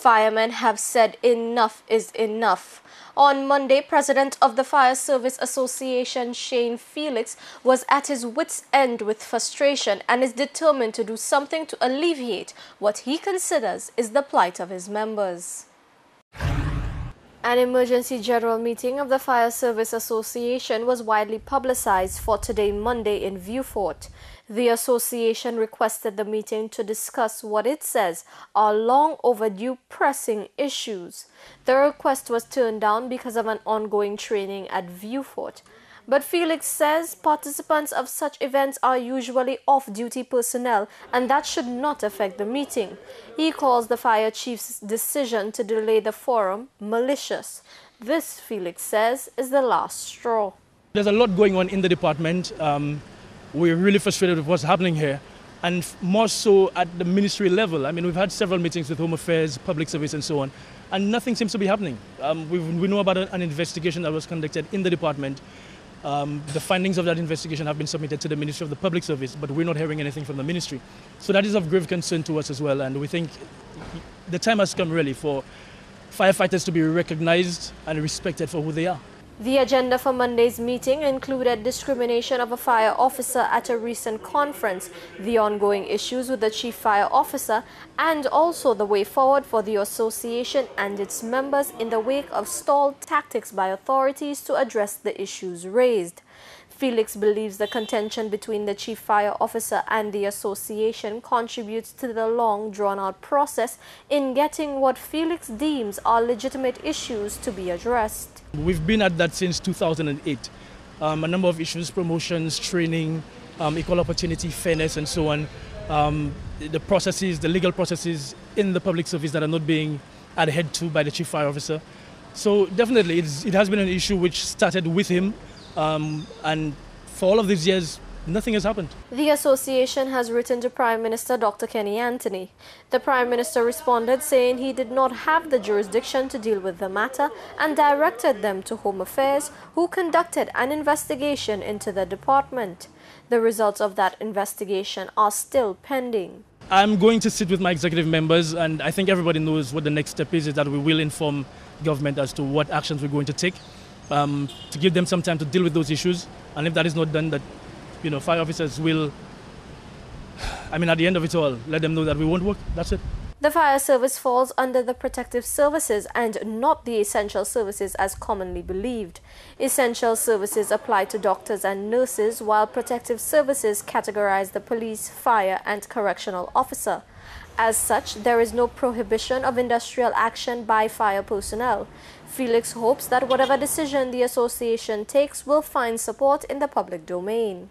Firemen have said enough is enough. On Monday, President of the Fire Service Association, Shane Felix, was at his wit's end with frustration and is determined to do something to alleviate what he considers is the plight of his members. An emergency general meeting of the Fire Service Association was widely publicized for today, Monday, in Vieux-Fort. The association requested the meeting to discuss what it says are long overdue pressing issues. The request was turned down because of an ongoing training at Vieux-Fort. But Felix says participants of such events are usually off-duty personnel and that should not affect the meeting. He calls the fire chief's decision to delay the forum malicious. This, Felix says, is the last straw. There's a lot going on in the department. We're really frustrated with what's happening here, and more so at the ministry level. I mean, we've had several meetings with Home Affairs, Public Service and so on, and nothing seems to be happening. We know about an investigation that was conducted in the department. The findings of that investigation have been submitted to the Ministry of the Public Service, but we're not hearing anything from the ministry. So that is of grave concern to us as well, and we think the time has come really for firefighters to be recognized and respected for who they are. The agenda for Monday's meeting included discrimination of a fire officer at a recent conference, the ongoing issues with the chief fire officer, and also the way forward for the association and its members in the wake of stalled tactics by authorities to address the issues raised. Felix believes the contention between the chief fire officer and the association contributes to the long drawn-out process in getting what Felix deems are legitimate issues to be addressed. We've been at that since 2008. A number of issues: promotions, training, equal opportunity, fairness, and so on. The processes, the legal processes in the public service that are not being adhered to by the chief fire officer. So definitely it has been an issue which started with him, and for all of these years, nothing has happened. The association has written to Prime Minister Dr. Kenny Anthony. The Prime Minister responded saying he did not have the jurisdiction to deal with the matter and directed them to Home Affairs, who conducted an investigation into the department. The results of that investigation are still pending. I'm going to sit with my executive members, and I think everybody knows what the next step is that we will inform government as to what actions we're going to take, to give them some time to deal with those issues. And if that is not done, that fire officers will, at the end of it all, let them know that we won't work. That's it. The fire service falls under the protective services and not the essential services as commonly believed. Essential services apply to doctors and nurses, while protective services categorize the police, fire, and correctional officer. As such, there is no prohibition of industrial action by fire personnel. Felix hopes that whatever decision the association takes will find support in the public domain.